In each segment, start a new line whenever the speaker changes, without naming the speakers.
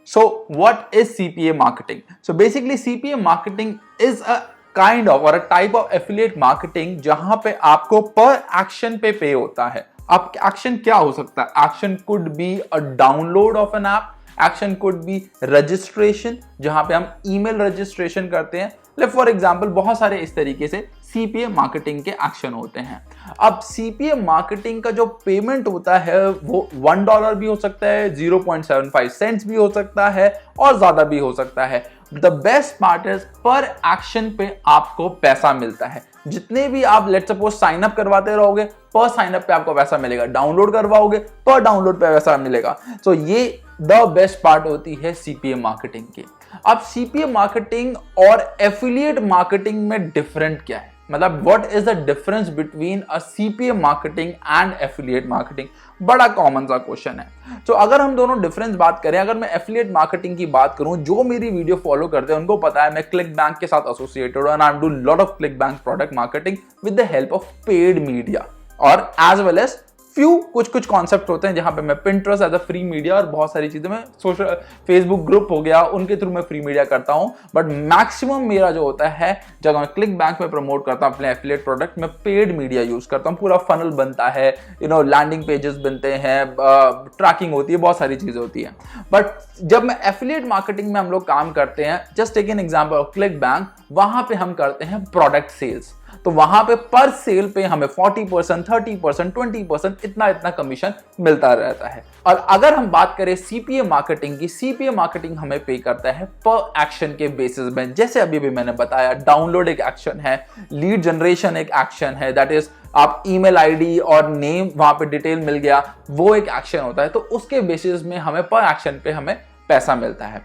So what is CPA marketing? So basically CPA marketing is a kind of or a type of affiliate marketing जहां पे आपको पर action पे होता है. अब एक्शन क्या हो सकता है? Action could be a download of an app, action could be registration जहां पे हम ईमेल रजिस्ट्रेशन करते हैं. फॉर एग्जाम्पल बहुत सारे इस तरीके से सीपीए मार्केटिंग के एक्शन होते हैं. अब सीपीए मार्केटिंग का जो पेमेंट होता है वो $1 भी हो सकता है, 0.75 सेंट्स भी हो सकता है और ज्यादा भी हो सकता है. द बेस्ट पार्ट इज पर एक्शन पे आपको पैसा मिलता है. जितने भी आप लेट्स सपोज साइन अप करवाते रहोगे पर साइन अप पे आपको पैसा मिलेगा, डाउनलोड करवाओगे पर डाउनलोड पे पैसा मिलेगा. तो ये द बेस्ट पार्ट होती है सीपीए मार्केटिंग की. अब सीपीए मार्केटिंग और एफिलिएट मार्केटिंग में डिफरेंट क्या है? मतलब what is the difference between a CPA marketing and affiliate marketing? बड़ा कॉमन सा क्वेश्चन है. तो अगर हम दोनों डिफरेंस बात करें, अगर मैं एफिलिएट मार्केटिंग की बात करूं, जो मेरी वीडियो फॉलो करते हैं उनको पता है मैं क्लिक बैंक के साथ एसोसिएटेड हूं and I do lot of ClickBank product marketing with the help of paid media और एज वेल एज फ्यू कुछ कॉन्सेप्ट होते हैं जहां पे मैं Pinterest as a free media और बहुत सारी चीजें मैं सोशल फेसबुक ग्रुप हो गया उनके थ्रू मैं फ्री मीडिया करता हूं. बट मैक्सिमम मेरा जो होता है जब मैं क्लिक बैंक में प्रमोट करता हूं अपने एफिलिएट प्रोडक्ट में पेड मीडिया यूज करता हूं. पूरा फनल बनता है, लैंडिंग पेजेस बनते हैं, ट्रैकिंग होती है, बहुत सारी चीजें होती है. बट जब मैं एफिलिएट मार्केटिंग में हम लोग काम करते हैं, just take an example of ClickBank, वहां पे हम करते हैं प्रोडक्ट सेल्स. तो वहां पे पर सेल पे हमें 40%, 30%, 20% इतना कमीशन मिलता रहता है. और अगर हम बात करें सीपीए मार्केटिंग की, सीपीए मार्केटिंग हमें पे करता है पर एक्शन के बेसिस में. जैसे अभी भी मैंने बताया, डाउनलोड एक एक्शन है, लीड जनरेशन एक एक्शन है, दैट इज आप ईमेल आईडी और नेम वहां पे डिटेल मिल गया, वो एक एक्शन होता है. तो उसके बेसिस में हमें पर एक्शन पे हमें पैसा मिलता है.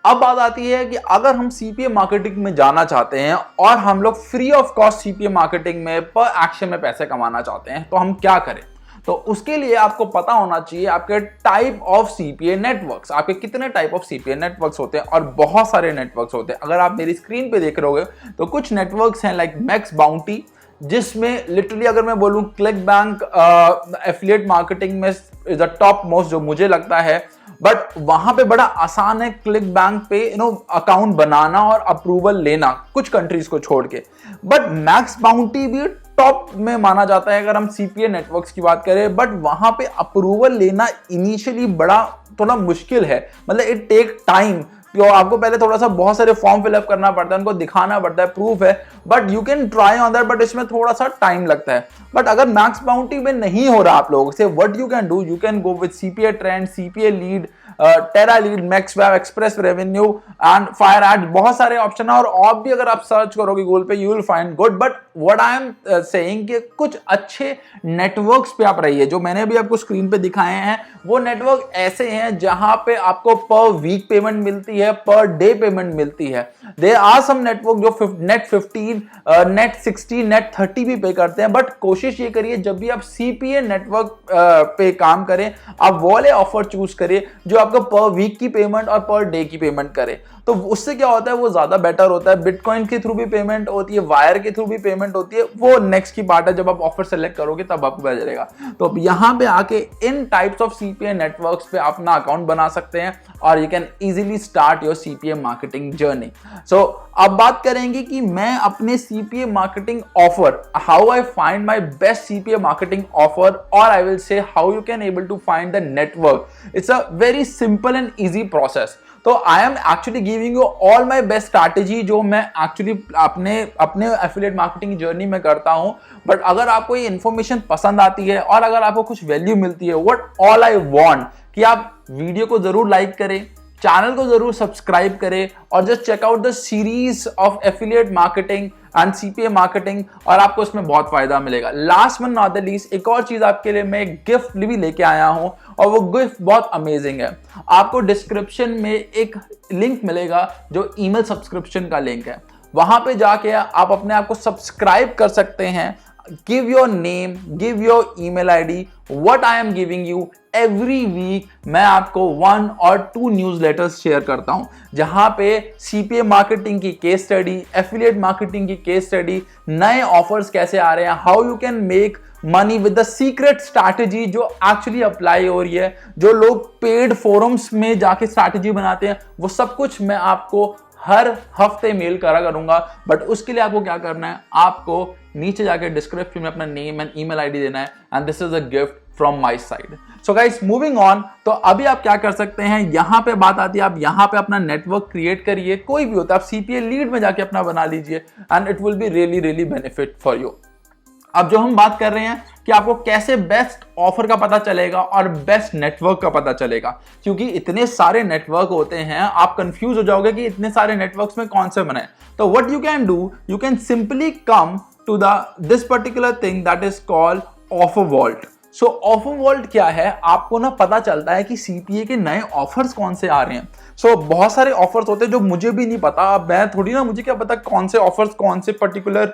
अब बात आती है कि अगर हम सीपीए मार्केटिंग में जाना चाहते हैं और हम लोग free of cost CPA marketing में पर एक्शन में पैसे कमाना चाहते हैं तो हम क्या करें? तो उसके लिए आपको पता होना चाहिए आपके टाइप ऑफ सीपीए नेटवर्क्स, आपके कितने टाइप ऑफ सीपीए नेटवर्क्स होते हैं. और बहुत सारे नेटवर्क्स होते हैं. अगर आप मेरी स्क्रीन पे देख रहे होगे तो कुछ नेटवर्क्स हैं लाइक मैक्स बाउंटी, जिसमें लिटरली अगर मैं बोलूं क्लिक बैंक एफिलिएट मार्केटिंग में इज द टॉप मोस्ट जो मुझे लगता है. बट वहां पे बड़ा आसान है क्लिक बैंक पे अकाउंट बनाना और अप्रूवल लेना कुछ कंट्रीज को छोड़ के. बट मैक्स बाउंटी भी टॉप में माना जाता है अगर हम सीपीए नेटवर्क्स की बात करें. बट वहां पे अप्रूवल लेना इनिशियली बड़ा थोड़ा मुश्किल है. मतलब इट टेक टाइम. आपको पहले थोड़ा सा बहुत सारे फॉर्म फिलअप करना पड़ता है, उनको दिखाना पड़ता है, प्रूफ है. But you can try on that, but इसमें थोड़ा सा टाइम लगता है. बट अगर मैक्स बाउंटी में नहीं हो रहा आप लोगों से, what you can do, you can go with CPA trend, CPA lead, Terra lead, Max Web, Express Revenue and Fire Ad. बहुत सारे ऑप्शन है और भी अगर आप सर्च करोगे गूगल पे you will find good. But what I am saying कि कुछ अच्छे नेटवर्क्स पे आप रहिए. जो मैंने भी आपको स्क्रीन पे दिखाए हैं वो नेटवर्क ऐसे हैं जहां पे आपको पर वीक पेमेंट मिलती है, पर डे पेमेंट मिलती है. देयर आर सम नेटवर्क जो नेट 15, नेट 60, नेट 30 भी पे करते हैं. बट कोशिश ये करिए जब भी आप सीपीए नेटवर्क पे काम करें आप वो वाले ऑफर चूज करिए जो आपको पर वीक की पेमेंट और पर डे की पेमेंट करे. तो उससे क्या होता है वो ज्यादा बेटर होता है. बिटकॉइन के थ्रू भी पेमेंट होती है, वायर के थ्रू भी पेमेंट होती है, वो नेक्स्ट की बात है. जब आप ऑफर सेलेक्ट करोगे तब आपको पता चलेगा. तो अब यहां पे आके इन टाइप्स ऑफ सीपीए नेटवर्क्स पे अपना अकाउंट बना सकते हैं और you can easily start your CPA marketing journey. So अब बात करेंगे कि मैं अपने CPA marketing offer, how I find my best CPA marketing offer, और I will say how you can able to find the network. It's a very simple and easy process. तो I am actually giving you all my best strategy जो मैं actually अपने affiliate marketing journey में करता हूं. But अगर आपको ये इन्फॉर्मेशन पसंद आती है और अगर आपको कुछ वैल्यू मिलती है, व्हाट ऑल आई वांट कि आप वीडियो को जरूर लाइक करें, चैनल को जरूर सब्सक्राइब करें और just check out the series of affiliate marketing and CPA marketing और आपको इसमें बहुत फायदा मिलेगा. Last but not the least एक और चीज आपके लिए मैं एक गिफ्ट भी लेके आया हूं और वो गिफ्ट बहुत अमेजिंग है. आपको डिस्क्रिप्शन में एक लिंक मिलेगा जो ईमेल सब्सक्रिप्शन का लिंक है. वहां पे जाके आप अपने आप को सब्सक्राइब कर सकते हैं. give your name, give your email ID. what I am giving you every week मैं आपको 1 और 2 न्यूज़लेटर्स शेयर करता हूं जहां पे सीपीए मार्केटिंग की केस स्टडी, एफिलिएट मार्केटिंग की केस स्टडी, नए ऑफर्स कैसे आ रहे हैं, how you can make money with the secret strategy जो एक्चुअली अप्लाई हो रही है, जो लोग पेड फोरम्स में जाके स्ट्रैटेजी बनाते हैं, वो सब कुछ मैं आपको हर हफ्ते मेल करा करूंगा। बट उसके लिए आपको क्या करना है, आपको नीचे जाके डिस्क्रिप्शन में अपना नेम एंड ईमेल आईडी देना है, and this is a gift from my side. So guys moving on, तो अभी आप क्या कर सकते हैं, यहां पे बात आती है, आप यहां पे अपना नेटवर्क क्रिएट करिए, कोई भी होता है, आप सीपीए लीड में जाके अपना बना लीजिए, and it will be really really benefit for you. अब जो हम बात कर रहे हैं कि आपको कैसे बेस्ट ऑफर का पता चलेगा और बेस्ट नेटवर्क का पता चलेगा, क्योंकि इतने सारे नेटवर्क होते हैं, आप कंफ्यूज हो जाओगे कि इतने सारे नेटवर्क्स में कौन से बनाए। तो what you can do, you can simply come to this particular thing that is called OfferVault. So OfferVault क्या है, आपको ना पता चलता है कि सीपीए के नए ऑफर्स कौन से आ रहे हैं। सो बहुत सारे ऑफर्स होते हैं जो मुझे भी नहीं पता, मैं थोड़ी ना, मुझे क्या पता कौन से ऑफर्स कौन से पर्टिकुलर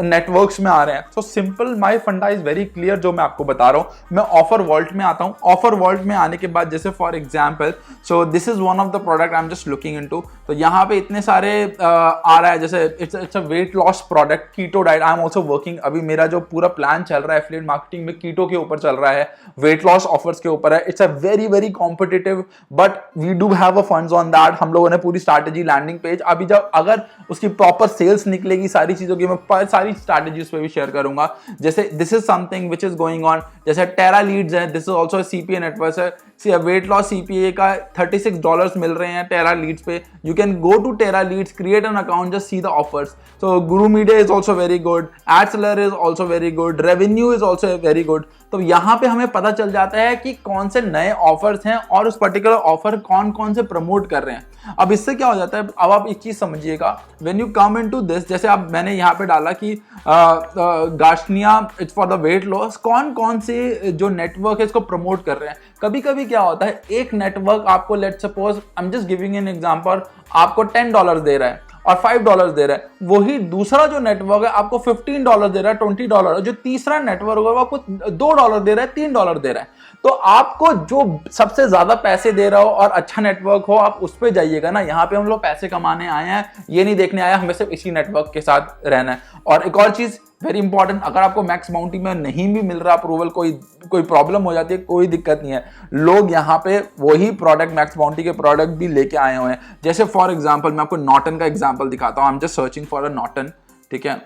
नेटवर्क्स में आ रहे हैं। सो सिंपल, माय फंडा इज वेरी क्लियर, जो मैं आपको बता रहा हूं। मैं ऑफर वॉल्ट में आता हूं, ऑफर वॉल्ट में आने के बाद जैसे for example, so this is one of the product I am just looking into. तो यहाँ पे इतने सारे आ रहा है, जैसे it's a weight loss product, keto diet. I am also working, अभी मेरा जो पूरा प्लान चल रहा है एफिलिएट मार्केटिंग में, कीटो के ऊपर चल रहा है, वेट लॉस ऑफर्स के ऊपर है। It's a very very competitive, but we do have a funds on that. हम लोगों ने पूरी स्ट्रैटेजी, लैंडिंग पेज, अभी जब अगर उसकी प्रॉपर सेल्स निकलेगी सारी चीजों की, मैं सारी स्ट्रैटेजीज पे भी शेयर करूंगा। जैसे this is something which is going on, जैसे टेरा लीड्स है, this is also CPA network है। वेट लॉस सीपीए का $36 मिल रहे हैं टेरा लीड्स पे। You can go to Terra leads, create an account, just see the offers. So Guru media is also very good, AdSeller is also very good, revenue is also very good. तो यहाँ पे हमें पता चल जाता है कि कौन से नए ऑफर्स हैं और उस पर्टिकुलर ऑफर कौन कौन से प्रमोट कर रहे हैं। अब इससे क्या हो जाता है, अब आप एक चीज समझिएगा, when you come into this, जैसे आप, मैंने यहाँ पे डाला कि garcinia it's for the weight loss, कौन कौन से जो नेटवर्क है इसको प्रमोट कर रहे हैं। कभी कभी क्या होता है, एक नेटवर्क आपको, let's suppose I am just giving an example, आपको $10 दे रहा है और $5 दे रहा है, वही दूसरा जो नेटवर्क है आपको $15 दे रहा है, $20, जो तीसरा नेटवर्क होगा वो आपको $2 दे रहा है, $3 दे रहा है। तो आपको जो सबसे ज्यादा पैसे दे रहा हो और अच्छा नेटवर्क हो, आप उस पे जाइएगा ना। यहाँ पे हम लोग पैसे कमाने आए हैं, ये नहीं देखने आए हमें सिर्फ इसी नेटवर्क के साथ रहना है। और एक और चीज वेरी इंपॉर्टेंट, अगर आपको मैक्स बाउंटी में नहीं भी मिल रहा अप्रूवल, कोई प्रॉब्लम हो जाती है, कोई दिक्कत नहीं है। लोग यहाँ पे वही प्रोडक्ट, मैक्स बाउंटी के प्रोडक्ट भी लेके आए हुए हैं। जैसे फॉर एग्जांपल मैं आपको नॉर्टन का एग्जांपल दिखाता हूँ। आई am just searching for a Norton, ठीक है,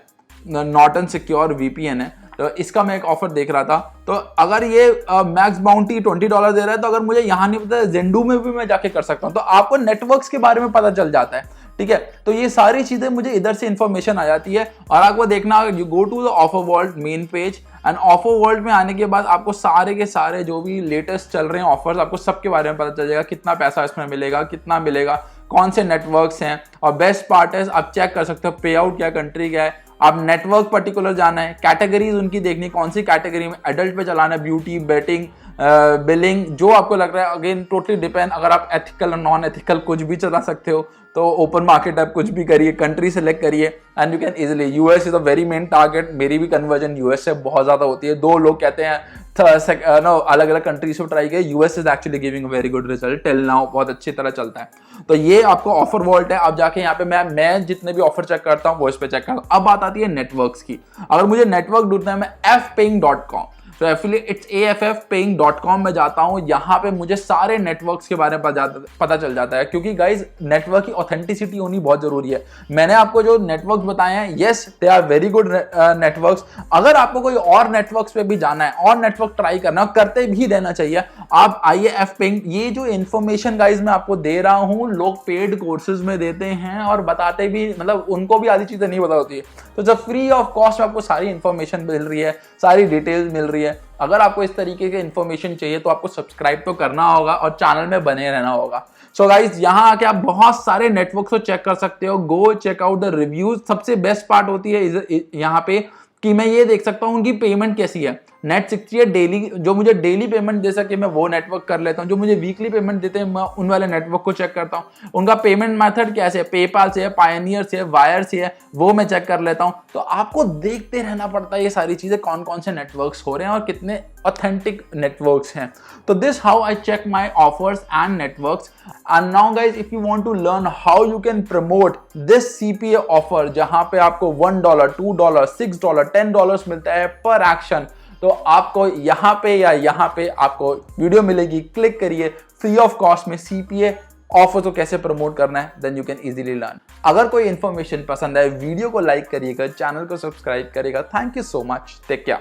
नॉर्टन सिक्योर वीपीएन है। तो इसका मैं एक ऑफर देख रहा था, तो अगर ये मैक्स बाउंटी $20 दे रहा है, तो अगर मुझे यहाँ नहीं पता, जेंडू में भी मैं जाके कर सकता हूँ। तो आपको नेटवर्क्स के बारे में पता चल जाता है, ठीक है। तो ये सारी चीजें मुझे इधर से इंफॉर्मेशन आ जाती है। और आपको देखना, you go to the OfferVault main page, and OfferVault में आने के बाद आपको सारे के सारे जो भी लेटेस्ट चल रहे हैं ऑफर्स, आपको सबके बारे में पता चल जाएगा, कितना पैसा इसमें मिलेगा, कितना मिलेगा, कौन से नेटवर्क्स हैं। और बेस्ट पार्ट है, आप चेक कर सकते हो पे आउट क्या, कंट्री क्या है। आप नेटवर्क पर्टिकुलर जाना है, कैटेगरीज उनकी देखनी, कौन सी कैटेगरी में, एडल्ट पे चलाना है, ब्यूटी, बेटिंग, बिलिंग, जो आपको लग रहा है। अगेन टोटली डिपेंड, अगर आप एथिकल और नॉन एथिकल कुछ भी चला सकते हो, तो ओपन मार्केट आप कुछ भी करिए, कंट्री सेलेक्ट करिए, and you can easily. US is a very main target, मेरी भी कन्वर्जन यूएस से बहुत ज्यादा होती है। 2 लोग कहते हैं अलग अलग कंट्रीज को ट्राई किया, US is actually giving very good result till now, बहुत अच्छी तरह चलता है। तो ये आपको ऑफर वॉल्ट है। आप जाके यहाँ पे मैं जितने भी ऑफर चेक करता हूँ वो इस पे चेक करता हूँ। अब बात आती है नेटवर्क्स की। अगर मुझे नेटवर्क ढूंढना है, मैं fpaying.com, तो एफिलिएट इट्स AFFpaying.com में जाता हूं। यहां पे मुझे सारे नेटवर्क्स के बारे में पता चल जाता है, क्योंकि गाइज नेटवर्क की ऑथेंटिसिटी होनी बहुत जरूरी है। मैंने आपको जो नेटवर्क्स बताए हैं, yes they are very good networks. अगर आपको कोई और नेटवर्क्स पे भी जाना है और नेटवर्क ट्राई करना है, करते भी रहना चाहिए, आप आइए fpaying। ये जो इन्फॉर्मेशन गाइज मैं आपको दे रहा हूं, लोग पेड कोर्सेज में देते हैं और बताते भी, मतलब उनको भी आधी चीजें नहीं पता होती है। तो जब फ्री ऑफ कॉस्ट आपको सारी इन्फॉर्मेशन मिल रही है, सारी डिटेल्स मिल रही है। अगर आपको इस तरीके के इन्फॉर्मेशन चाहिए तो आपको सब्सक्राइब तो करना होगा और चैनल में बने रहना होगा। सो गाइज, यहाँ आके आप बहुत सारे नेटवर्क को चेक कर सकते हो। Go check out the reviews. सबसे बेस्ट पार्ट होती है यहाँ पे कि मैं ये देख सकता हूँ उनकी पेमेंट कैसी है। नेट 60 है डेली, जो मुझे डेली पेमेंट दे सके मैं वो नेटवर्क कर लेता हूँ, जो मुझे वीकली पेमेंट देते हैं मैं उन वाले नेटवर्क को चेक करता हूँ, उनका पेमेंट मेथड कैसे है, पेपाल से है, पायनियर से है, वायर से है, वो मैं चेक कर लेता हूँ। तो आपको देखते रहना पड़ता है ये सारी चीजें कौन कौन से नेटवर्क्स हो रहे हैं और कितने ऑथेंटिक नेटवर्क्स हैं। तो this how I check my offers and networks. And now guys if you want to learn how you can promote this CPA offer जहां पे आपको $1, $2, $6, $10 मिलता है पर एक्शन, तो आपको यहाँ पे या यहाँ पे आपको वीडियो मिलेगी, क्लिक करिए, फ्री ऑफ कॉस्ट में सीपीए ऑफर को कैसे प्रमोट करना है, then you can easily learn. अगर कोई इंफॉर्मेशन पसंद आए वीडियो को लाइक करिएगा, चैनल को सब्सक्राइब करिएगा। Thank you so much, take care.